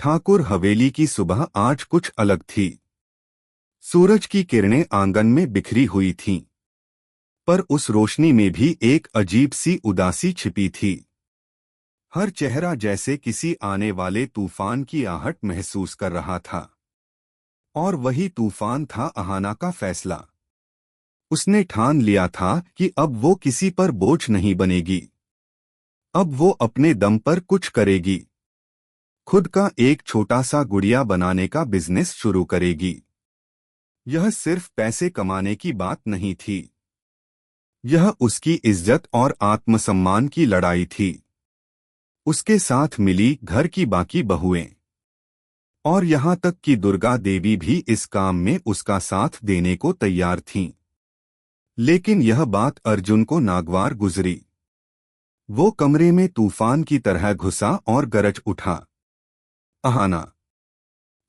ठाकुर हवेली की सुबह आज कुछ अलग थी। सूरज की किरणें आंगन में बिखरी हुई थीं, पर उस रोशनी में भी एक अजीब सी उदासी छिपी थी। हर चेहरा जैसे किसी आने वाले तूफान की आहट महसूस कर रहा था। और वही तूफान था अहाना का फैसला। उसने ठान लिया था कि अब वो किसी पर बोझ नहीं बनेगी। अब वो अपने दम पर कुछ करेगी। खुद का एक छोटा सा गुड़िया बनाने का बिजनेस शुरू करेगी। यह सिर्फ पैसे कमाने की बात नहीं थी। यह उसकी इज्जत और आत्मसम्मान की लड़ाई थी। उसके साथ मिली घर की बाकी बहुएं और यहाँ तक कि दुर्गा देवी भी इस काम में उसका साथ देने को तैयार थीं। लेकिन यह बात अर्जुन को नागवार गुजरी। वो कमरे में तूफान की तरह घुसा और गरज उठा, अहाना,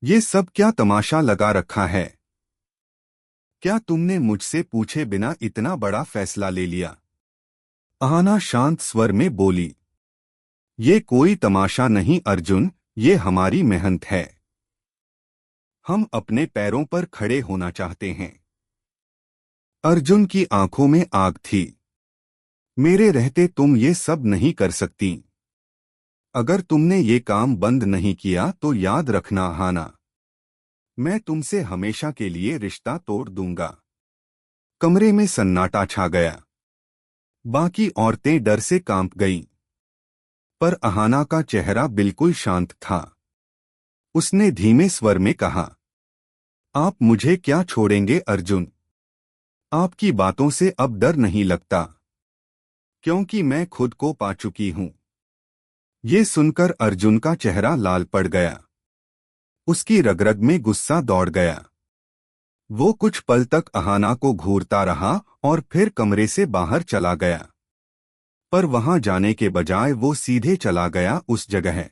ये सब क्या तमाशा लगा रखा है? क्या तुमने मुझसे पूछे बिना इतना बड़ा फैसला ले लिया? अहाना शांत स्वर में बोली, ये कोई तमाशा नहीं अर्जुन, ये हमारी मेहनत है। हम अपने पैरों पर खड़े होना चाहते हैं। अर्जुन की आंखों में आग थी। मेरे रहते तुम ये सब नहीं कर सकती। अगर तुमने ये काम बंद नहीं किया तो याद रखना अहाना, मैं तुमसे हमेशा के लिए रिश्ता तोड़ दूंगा। कमरे में सन्नाटा छा गया। बाकी औरतें डर से कांप गईं, पर अहाना का चेहरा बिल्कुल शांत था। उसने धीमे स्वर में कहा, आप मुझे क्या छोड़ेंगे अर्जुन? आपकी बातों से अब डर नहीं लगता, क्योंकि मैं खुद को पा चुकी हूं। ये सुनकर अर्जुन का चेहरा लाल पड़ गया। उसकी रगरग में गुस्सा दौड़ गया। वो कुछ पल तक अहाना को घूरता रहा और फिर कमरे से बाहर चला गया। पर वहां जाने के बजाय वो सीधे चला गया उस जगह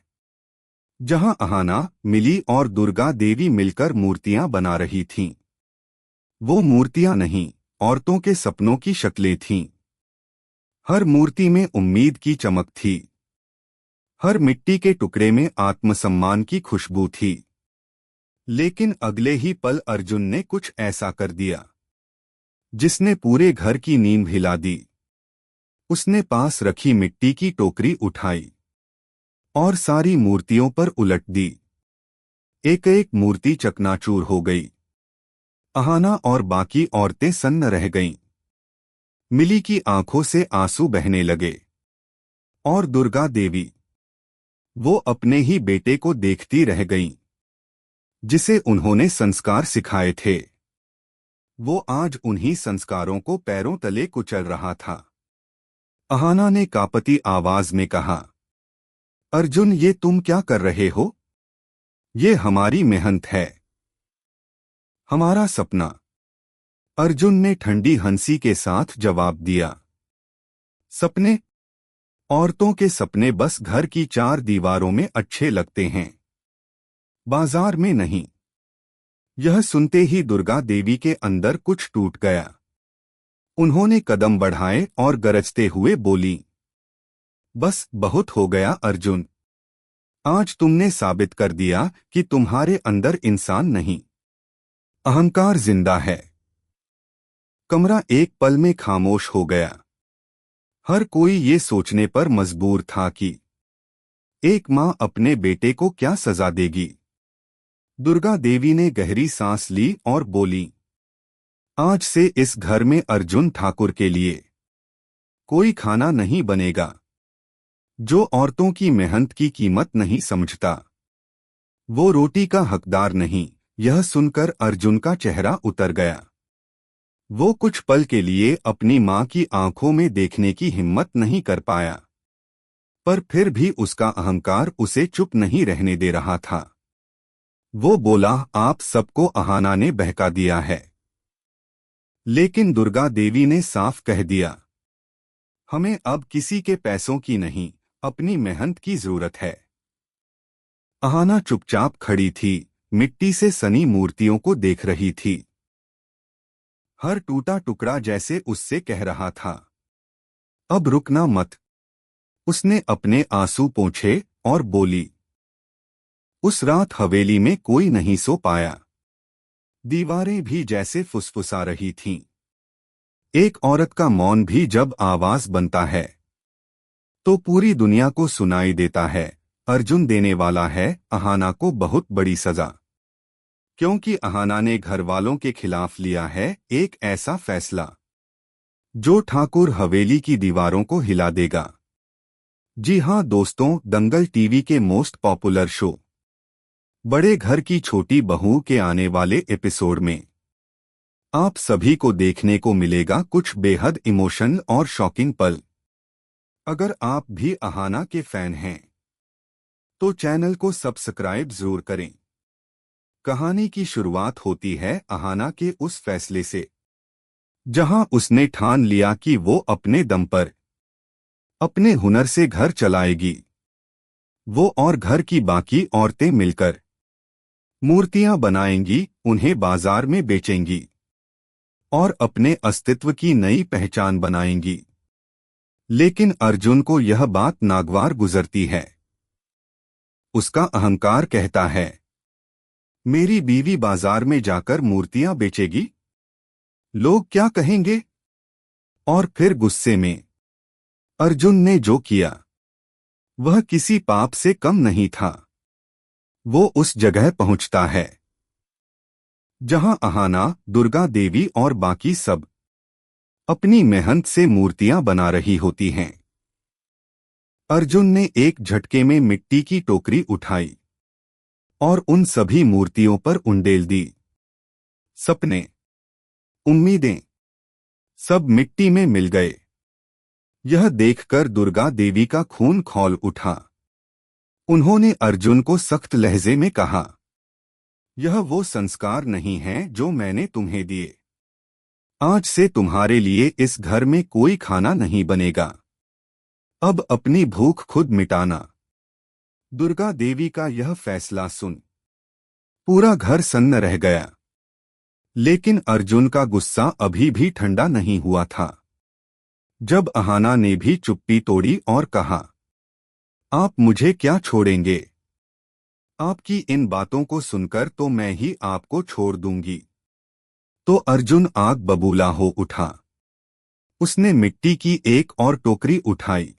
जहां अहाना, मिली और दुर्गा देवी मिलकर मूर्तियां बना रही थीं। वो मूर्तियां नहीं, औरतों के सपनों की शक्लें थीं। हर मूर्ति में उम्मीद की चमक थी। हर मिट्टी के टुकड़े में आत्मसम्मान की खुशबू थी। लेकिन अगले ही पल अर्जुन ने कुछ ऐसा कर दिया जिसने पूरे घर की नींव हिला दी। उसने पास रखी मिट्टी की टोकरी उठाई और सारी मूर्तियों पर उलट दी। एक एक मूर्ति चकनाचूर हो गई। अहाना और बाकी औरतें सन्न रह गईं। मिली की आंखों से आंसू बहने लगे। और दुर्गा देवी, वो अपने ही बेटे को देखती रह गईं, जिसे उन्होंने संस्कार सिखाए थे। वो आज उन्हीं संस्कारों को पैरों तले कुचल रहा था। अहाना ने कांपती आवाज में कहा, अर्जुन, ये तुम क्या कर रहे हो? ये हमारी मेहनत है, हमारा सपना। अर्जुन ने ठंडी हंसी के साथ जवाब दिया, सपने? औरतों के सपने बस घर की चार दीवारों में अच्छे लगते हैं, बाजार में नहीं। यह सुनते ही दुर्गा देवी के अंदर कुछ टूट गया। उन्होंने कदम बढ़ाए और गरजते हुए बोली, बस बहुत हो गया अर्जुन। आज तुमने साबित कर दिया कि तुम्हारे अंदर इंसान नहीं, अहंकार जिंदा है। कमरा एक पल में खामोश हो गया। हर कोई ये सोचने पर मजबूर था कि एक मां अपने बेटे को क्या सजा देगी। दुर्गा देवी ने गहरी सांस ली और बोली, आज से इस घर में अर्जुन ठाकुर के लिए कोई खाना नहीं बनेगा। जो औरतों की मेहनत की कीमत नहीं समझता, वो रोटी का हकदार नहीं। यह सुनकर अर्जुन का चेहरा उतर गया। वो कुछ पल के लिए अपनी मां की आंखों में देखने की हिम्मत नहीं कर पाया, पर फिर भी उसका अहंकार उसे चुप नहीं रहने दे रहा था। वो बोला, आप सबको अहाना ने बहका दिया है। लेकिन दुर्गा देवी ने साफ कह दिया, हमें अब किसी के पैसों की नहीं, अपनी मेहनत की जरूरत है। अहाना चुपचाप खड़ी थी, मिट्टी से सनी मूर्तियों को देख रही थी। हर टूटा टुकड़ा जैसे उससे कह रहा था, अब रुकना मत। उसने अपने आंसू पोंछे और बोली, उस रात हवेली में कोई नहीं सो पाया। दीवारें भी जैसे फुसफुसा रही थीं। एक औरत का मौन भी जब आवाज बनता है तो पूरी दुनिया को सुनाई देता है। अर्जुन देने वाला है अहाना को बहुत बड़ी सजा, क्योंकि अहाना ने घर वालों के खिलाफ लिया है एक ऐसा फैसला जो ठाकुर हवेली की दीवारों को हिला देगा। जी हां दोस्तों, दंगल टीवी के मोस्ट पॉपुलर शो बड़े घर की छोटी बहू के आने वाले एपिसोड में आप सभी को देखने को मिलेगा कुछ बेहद इमोशनल और शॉकिंग पल। अगर आप भी अहाना के फैन हैं तो चैनल को सब्सक्राइब जरूर करें। कहानी की शुरुआत होती है अहाना के उस फैसले से जहां उसने ठान लिया कि वो अपने दम पर अपने हुनर से घर चलाएगी। वो और घर की बाकी औरतें मिलकर मूर्तियां बनाएंगी, उन्हें बाजार में बेचेंगी और अपने अस्तित्व की नई पहचान बनाएंगी। लेकिन अर्जुन को यह बात नागवार गुजरती है। उसका अहंकार कहता है, मेरी बीवी बाजार में जाकर मूर्तियां बेचेगी, लोग क्या कहेंगे? और फिर गुस्से में अर्जुन ने जो किया वह किसी पाप से कम नहीं था। वो उस जगह पहुंचता है जहां अहाना, दुर्गा देवी और बाकी सब अपनी मेहनत से मूर्तियां बना रही होती हैं। अर्जुन ने एक झटके में मिट्टी की टोकरी उठाई और उन सभी मूर्तियों पर उंडेल दी। सपने, उम्मीदें सब मिट्टी में मिल गए। यह देखकर दुर्गा देवी का खून खौल उठा। उन्होंने अर्जुन को सख्त लहजे में कहा, यह वो संस्कार नहीं है जो मैंने तुम्हें दिए। आज से तुम्हारे लिए इस घर में कोई खाना नहीं बनेगा। अब अपनी भूख खुद मिटाना। दुर्गा देवी का यह फैसला सुन पूरा घर सन्न रह गया। लेकिन अर्जुन का गुस्सा अभी भी ठंडा नहीं हुआ था। जब अहाना ने भी चुप्पी तोड़ी और कहा, आप मुझे क्या छोड़ेंगे? आपकी इन बातों को सुनकर तो मैं ही आपको छोड़ दूंगी। तो अर्जुन आग बबूला हो उठा। उसने मिट्टी की एक और टोकरी उठाई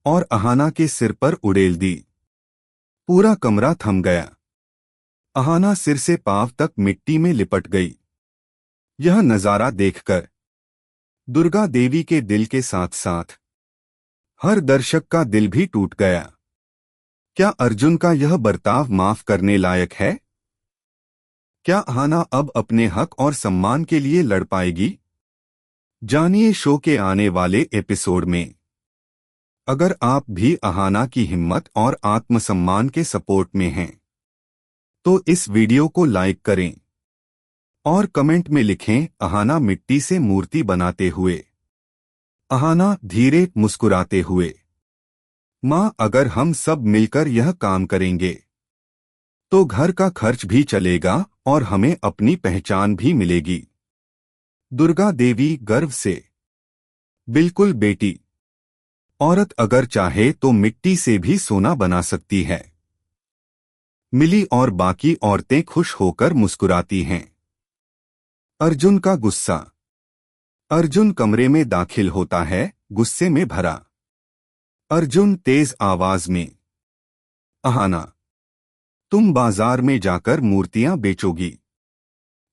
और अहाना के सिर पर उड़ेल दी। पूरा कमरा थम गया। अहाना सिर से पांव तक मिट्टी में लिपट गई। यह नजारा देखकर दुर्गा देवी के दिल के साथ साथ हर दर्शक का दिल भी टूट गया। क्या अर्जुन का यह बर्ताव माफ करने लायक है? क्या अहाना अब अपने हक और सम्मान के लिए लड़ पाएगी? जानिए शो के आने वाले एपिसोड में। अगर आप भी अहाना की हिम्मत और आत्मसम्मान के सपोर्ट में हैं तो इस वीडियो को लाइक करें और कमेंट में लिखें, अहाना मिट्टी से मूर्ति बनाते हुए, अहाना धीरे मुस्कुराते हुए। माँ, अगर हम सब मिलकर यह काम करेंगे तो घर का खर्च भी चलेगा और हमें अपनी पहचान भी मिलेगी। दुर्गा देवी गर्व से, बिल्कुल बेटी, औरत अगर चाहे तो मिट्टी से भी सोना बना सकती है। मिली और बाकी औरतें खुश होकर मुस्कुराती हैं। अर्जुन का गुस्सा। अर्जुन कमरे में दाखिल होता है, गुस्से में भरा। अर्जुन तेज आवाज में, अहाना, तुम बाजार में जाकर मूर्तियां बेचोगी,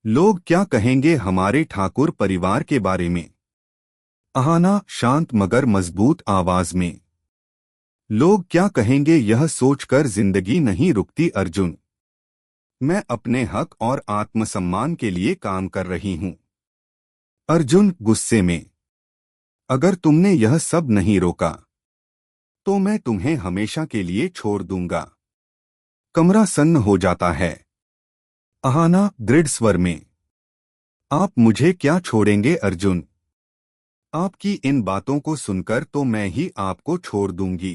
लोग क्या कहेंगे हमारे ठाकुर परिवार के बारे में? अहाना शांत मगर मजबूत आवाज में, लोग क्या कहेंगे यह सोचकर जिंदगी नहीं रुकती अर्जुन। मैं अपने हक और आत्मसम्मान के लिए काम कर रही हूं। अर्जुन गुस्से में, अगर तुमने यह सब नहीं रोका तो मैं तुम्हें हमेशा के लिए छोड़ दूंगा। कमरा सन्न हो जाता है। अहाना दृढ़ स्वर में, आप मुझे क्या छोड़ेंगे अर्जुन? आपकी इन बातों को सुनकर तो मैं ही आपको छोड़ दूंगी।